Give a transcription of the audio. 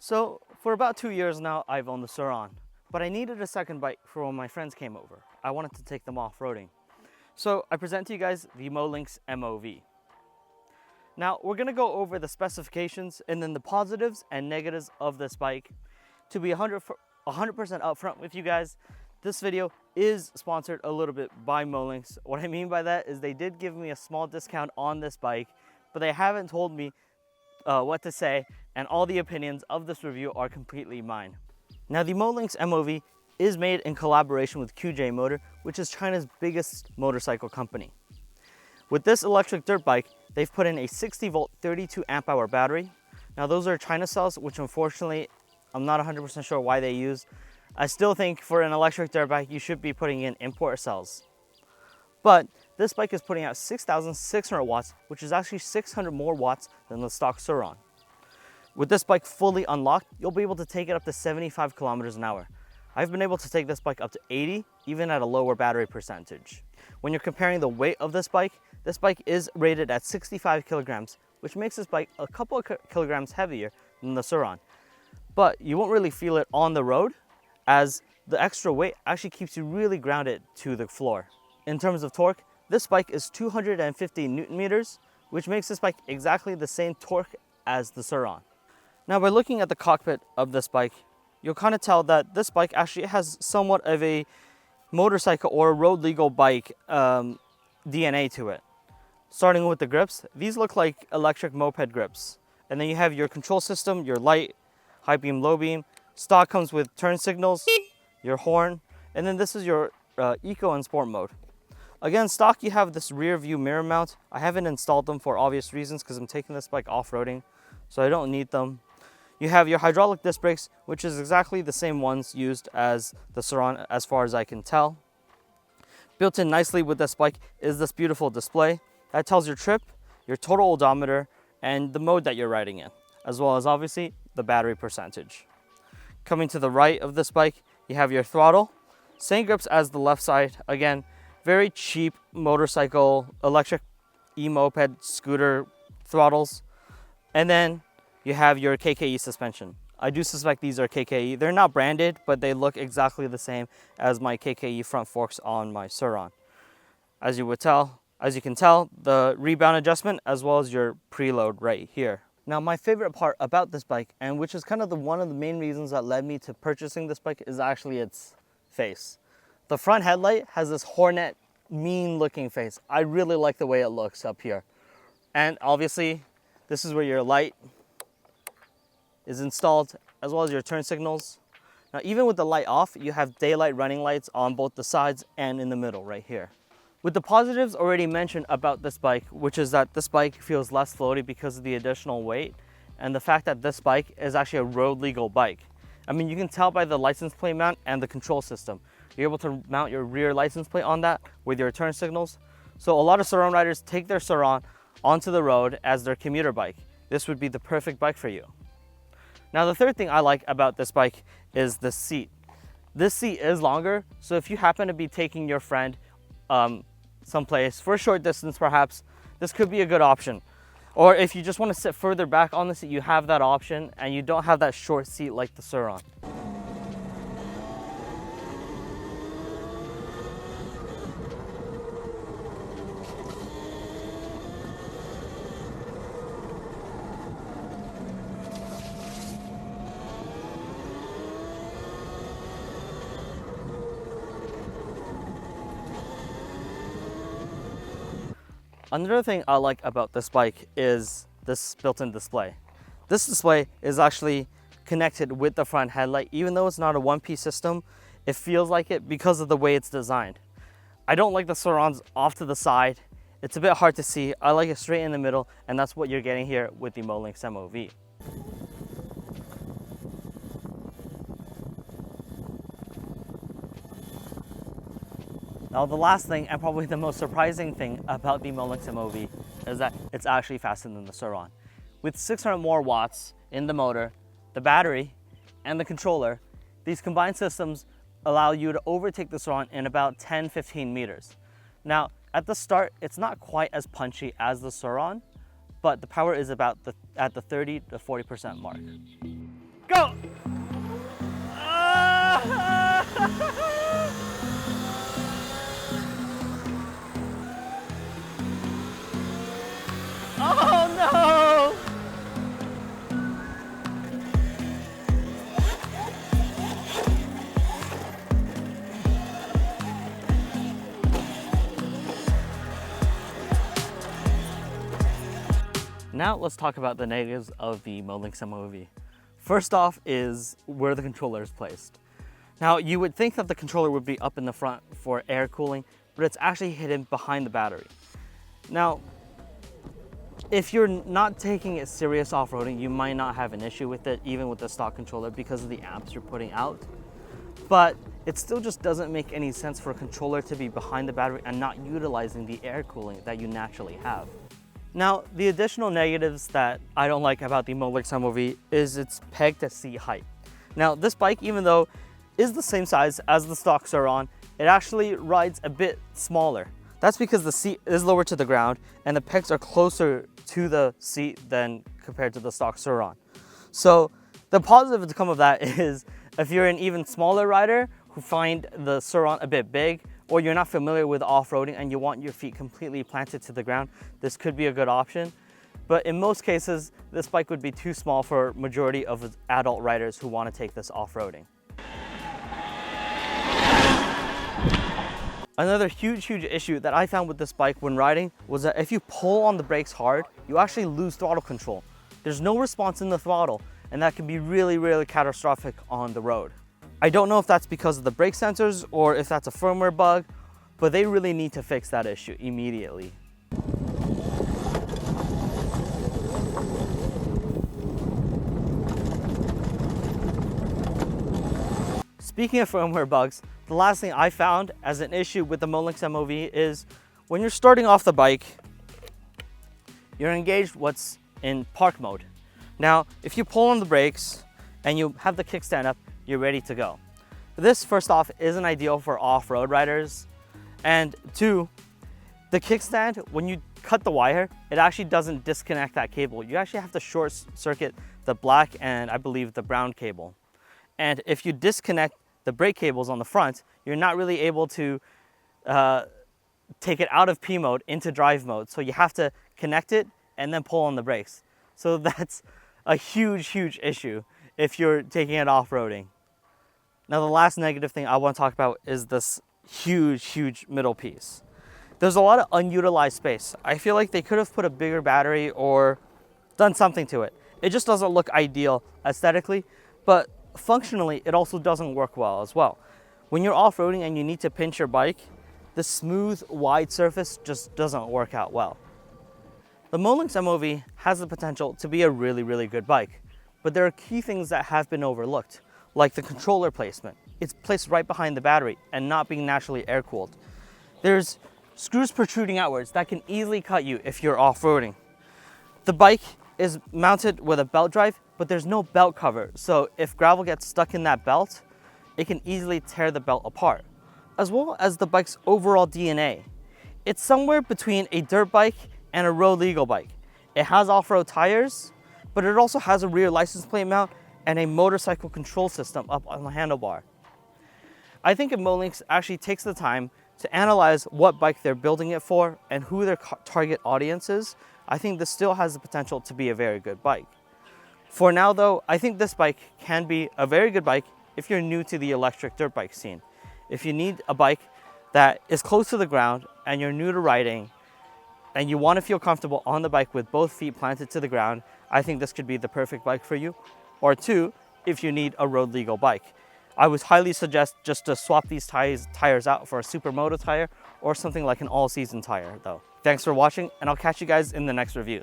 So for about 2 years now, I've owned the Surron, but I needed a second bike for when my friends came over. I wanted to take them off-roading. So I present to you guys the Molenk's MOV. Now we're gonna go over the specifications and then the positives and negatives of this bike. To be 100% upfront with you guys, this video is sponsored a little bit by Molinks. What I mean by that is they did give me a small discount on this bike, but they haven't told me what to say, and all the opinions of this review are completely mine. Now the Molenk's MOV is made in collaboration with QJ Motor, which is China's biggest motorcycle company. With this electric dirt bike, they've put in a 60 volt 32 amp hour battery. Now those are China cells, which unfortunately I'm not 100% sure why they use. I still think for an electric dirt bike you should be putting in import cells. But this bike is putting out 6,600 watts, which is actually 600 more watts than the stock Surron. With this bike fully unlocked, you'll be able to take it up to 75 kilometers an hour. I've been able to take this bike up to 80, even at a lower battery percentage. When you're comparing the weight of this bike is rated at 65 kilograms, which makes this bike a couple of kilograms heavier than the Surron. But you won't really feel it on the road, as the extra weight actually keeps you really grounded to the floor. In terms of torque, this bike is 250 Newton meters, which makes this bike exactly the same torque as the Surron. Now by looking at the cockpit of this bike, you'll kind of tell that this bike actually has somewhat of a motorcycle or road legal bike DNA to it. Starting with the grips, these look like electric moped grips. And then you have your control system, your light, high beam, low beam. Stock comes with turn signals, your horn, and then this is your eco and sport mode. Again, stock you have this rear view mirror mount. I haven't installed them for obvious reasons because I'm taking this bike off-roading, so I don't need them. You have your hydraulic disc brakes, which is exactly the same ones used as the Surron as far as I can tell. Built in nicely with this bike is this beautiful display that tells your trip, your total odometer, and the mode that you're riding in, as well as obviously the battery percentage. Coming to the right of this bike, you have your throttle, same grips as the left side. Again, very cheap motorcycle, electric e-moped, scooter throttles. And then you have your KKE suspension. I do suspect these are KKE. They're not branded, but they look exactly the same as my KKE front forks on my Surron. As you can tell, the rebound adjustment as well as your preload right here. Now my favorite part about this bike, and which is kind of one of the main reasons that led me to purchasing this bike, is actually its face. The front headlight has this hornet, mean looking face. I really like the way it looks up here. And obviously, this is where your light is installed, as well as your turn signals. Now even with the light off, you have daylight running lights on both the sides and in the middle right here. With the positives already mentioned about this bike, which is that this bike feels less floaty because of the additional weight, and the fact that this bike is actually a road legal bike. I mean, you can tell by the license plate mount and the control system. You're able to mount your rear license plate on that with your turn signals. So a lot of Surron riders take their Surron onto the road as their commuter bike. This would be the perfect bike for you. Now the third thing I like about this bike is the seat. This seat is longer, so if you happen to be taking your friend someplace for a short distance perhaps, this could be a good option. Or if you just want to sit further back on the seat, you have that option and you don't have that short seat like the Surron. Another thing I like about this bike is this built-in display. This display is actually connected with the front headlight. Even though it's not a one-piece system, it feels like it because of the way it's designed. I don't like the Surrons off to the side. It's a bit hard to see. I like it straight in the middle, and that's what you're getting here with the Molenk's MOV. Now the last thing, and probably the most surprising thing about the Molenk's MOV, is that it's actually faster than the Surron. With 600 more watts in the motor, the battery, and the controller, these combined systems allow you to overtake the Surron in about 10-15 meters. Now, at the start, it's not quite as punchy as the Surron, but the power is about at the 30 to 40% mark. Go! Now let's talk about the negatives of the Molenk's MOV. First off is where the controller is placed. Now you would think that the controller would be up in the front for air cooling, but it's actually hidden behind the battery. Now, if you're not taking it serious off-roading, you might not have an issue with it, even with the stock controller, because of the amps you're putting out. But it still just doesn't make any sense for a controller to be behind the battery and not utilizing the air cooling that you naturally have. Now, the additional negatives that I don't like about the Molex MOV is its peg to seat height. Now, this bike, even though is the same size as the stock Surron, it actually rides a bit smaller. That's because the seat is lower to the ground and the pegs are closer to the seat than compared to the stock Surron. So the positive to come of that is if you're an even smaller rider who find the Surron a bit big, or you're not familiar with off-roading and you want your feet completely planted to the ground, this could be a good option. But in most cases, this bike would be too small for majority of adult riders who want to take this off-roading. Another huge issue that I found with this bike when riding was that if you pull on the brakes hard, you actually lose throttle control. There's no response in the throttle, and that can be really catastrophic on the road. I don't know if that's because of the brake sensors or if that's a firmware bug, but they really need to fix that issue immediately. Speaking of firmware bugs, the last thing I found as an issue with the Molex MOV is when you're starting off the bike, you're engaged what's in park mode. Now, if you pull on the brakes and you have the kickstand up, you're ready to go. This, first off, isn't ideal for off-road riders. And two, the kickstand, when you cut the wire, it actually doesn't disconnect that cable. You actually have to short circuit the black and I believe the brown cable. And if you disconnect the brake cables on the front, you're not really able to take it out of P mode into drive mode. So you have to connect it and then pull on the brakes. So that's a huge issue if you're taking it off-roading. Now, the last negative thing I want to talk about is this huge middle piece. There's a lot of unutilized space. I feel like they could have put a bigger battery or done something to it. It just doesn't look ideal aesthetically, but functionally, it also doesn't work well as well. When you're off-roading and you need to pinch your bike, the smooth, wide surface just doesn't work out well. The Molex MOV has the potential to be a really good bike, but there are key things that have been overlooked, like the controller placement. It's placed right behind the battery and not being naturally air-cooled. There's screws protruding outwards that can easily cut you if you're off-roading. The bike is mounted with a belt drive, but there's no belt cover, so if gravel gets stuck in that belt, it can easily tear the belt apart, as well as the bike's overall DNA. It's somewhere between a dirt bike and a road legal bike. It has off-road tires, but it also has a rear license plate mount and a motorcycle control system up on the handlebar. I think if Molenk's actually takes the time to analyze what bike they're building it for and who their target audience is, I think this still has the potential to be a very good bike. For now though, I think this bike can be a very good bike if you're new to the electric dirt bike scene. If you need a bike that is close to the ground and you're new to riding and you want to feel comfortable on the bike with both feet planted to the ground, I think this could be the perfect bike for you. Or two, if you need a road legal bike. I would highly suggest just to swap these tires out for a supermoto tire or something like an all-season tire though. Thanks for watching, and I'll catch you guys in the next review.